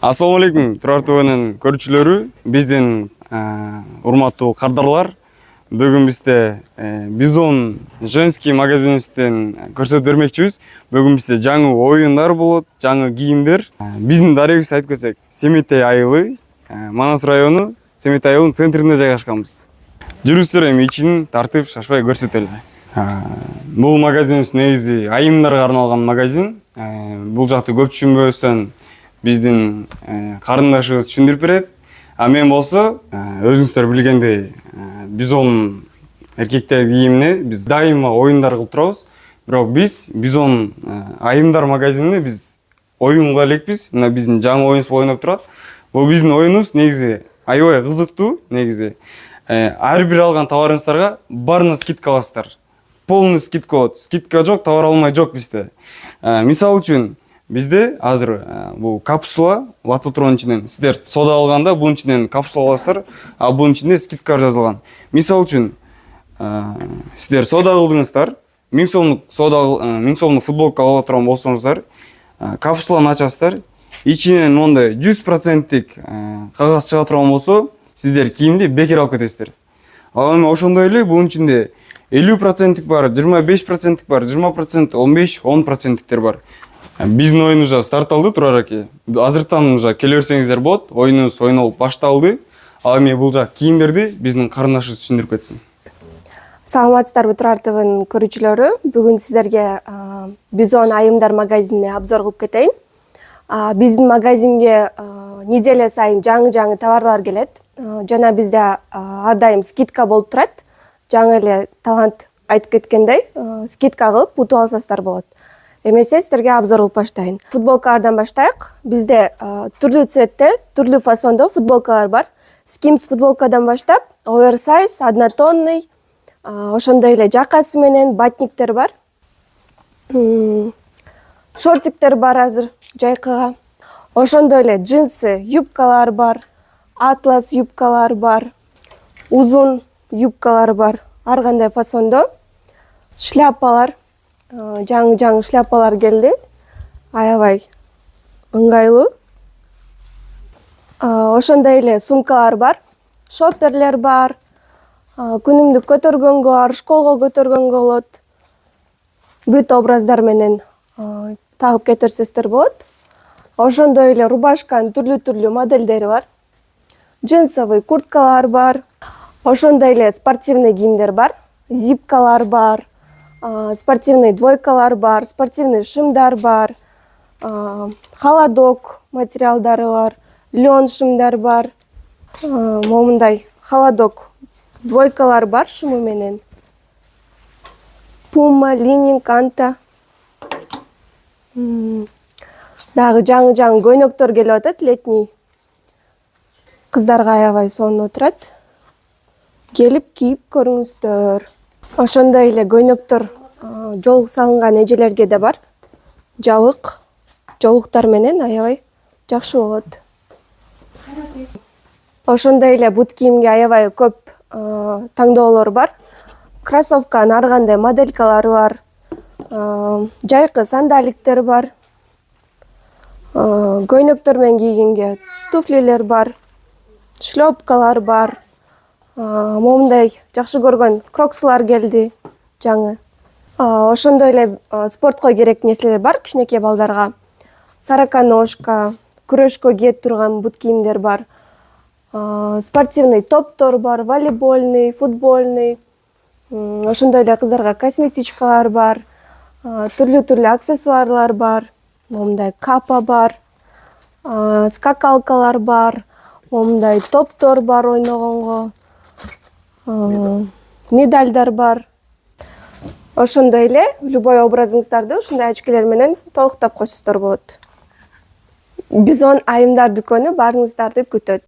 Assalamu алейкум, Турар ТВнын көрүүчүлөрү, биздин урматтуу кардарлар. Бүгүн бизде Бизон женский магазинибизден көрсөтүп бермекчибиз. Бүгүн бизде жаңы оюндар болот, жаңы кийимдер. Биздин дарегибиз айтып кетсек, Семетей айылы, Манас району, Семетей айылынын центрине жайгашканбыз. Жүрүңүздөр, эми ичин тартып, шашпай көрсөтөлү. Бул магазинибиз негизи айымдарга арналган магазин. Бул жакты көп түшүнбөстөн биздин карындашыбыз түшүндүрүп берет. Мен болсо, өзүңүздөр билгендей, Бизон эркектер кийимине биз дайыма оюндар кылып турабыз. Бирок биз Бизон айымдар магазинине биз оюнга элекпиз. Мына биздин жаңы оюнубуз оюнуп турат. Бул биздин оюнубуз негизи аябай кызыктуу, негизи. Ар бир алган товарыңыздарга баарына скидка аласыздар. Полный скидка болот. Скидка жок, товар алмай жок бизде. Мисал үчүн, bizde hazır bu kapsula Lotto'nun içinden sizler soda alganda bunun içinden kapsula alasızlar, bunun içinde skidkar yazılgan. Misal için sizler soda aldыңыздар, 1000 сомдук футболка ала турган болсоңуздар, капсуланы ачасыздар, içinden онда 100%тик кагаз чыга турган болсо, сиздер кийимди бекер алып кетесиздер. Ал эми ошондой эле бунун içinde 50%тик бар, 25%тик бар, 20%, 15, 10%тиктер бар. Биздин оюнубуз уже старт алды, Турар аке. Азыртан уже келе берсеңиздер болот. Оюнубуз ойнолуп башталды. Ал эми бул жак кийимдерди биздин карындашыбыз түшүндүрүп кетсин. Саламатсыздарбы, Турар ТВнын көрүүчүлөрү. Бүгүн сиздерге Бизон айымдар магазинине обзор кылып кетейин. Биздин магазинге неделя сайын жаңы товарлар келет. Жана бизде ар дайым скидка болуп турат. Жаңы эле талант айтып кеткендей, скидка кылып утуп алсаңыздар болот. Эмесе сиздерге обзор кылып баштайын. Футболкалардан баштайык. Бизде түрлүү цветте, түрлүү фасондо футболкалар бар. Skims футболкадан баштап, оверсайз, однотонный, ошондой эле жакасы менен батниктер бар. Шортиктер бар азыр жайкыга. Ошондой эле джинсы, юбкалар бар, атлас юбкалар бар, узун юбкалар бар. Ар кандай фасондо. Шляпалар, жаңы шляпалар келди. Аябай ыңгайлуу. Ошондой эле сумкалар бар, шопперлер бар, күнүмдүк көтөргөнгө бар, школго көтөргөнгө болот. Бүт образдар менен тагып кетирсеңиздер болот. Ошондой эле рубашканын түрлүү модельдери бар. Джинсовый курткалар бар. Ошондой эле спортивный кийимдер бар, зипкалар бар. Спортивный двойкалар бар, спортивный шымдар бар, холодок материалдары бар, лен шымдар бар, момундай холодок двойкалар бар шымы менен. Пума, лининг, канта. Дагы жаңы көйнөктөр келип атат, летний. Кыздарга аябай сонун отурат. Келип кийип көрүңүздөр. Ошондой эле көйнөктөр жолук салынган эжелерге да бар. Жабык, жолуктар менен аябай жакшы болот. Ошондой эле бут кийимге аябай көп таңдоолор бар. Кроссовканын ар кандай моделькалары бар. Жайкы сандаликтер бар. Көйнөктөр менен кийгенге туфлилер бар. Шлёпкалар бар. Момундай жакшы көргөн крокслар келди, жаңы. Ошондой эле спортко керек нерселер бар, кичинекей балдарга. Сороконожка, күрөшкө киет турган бут кийимдер бар. Спортивный топтор бар, волейбольный, футбольный. Ошондой эле кыздарга косметичкалар бар. Түрлүү аксессуарлар бар. Момундай капа бар. Скакалкалар бар. Момундай топтор бар ойногонго. Медальдар бар. Ошондой эле любой образыңыздарды ушундай очкилер менен толуктап койсоңуздар болот. Бизон айымдар дүкөнү баарыңыздарды күтөт.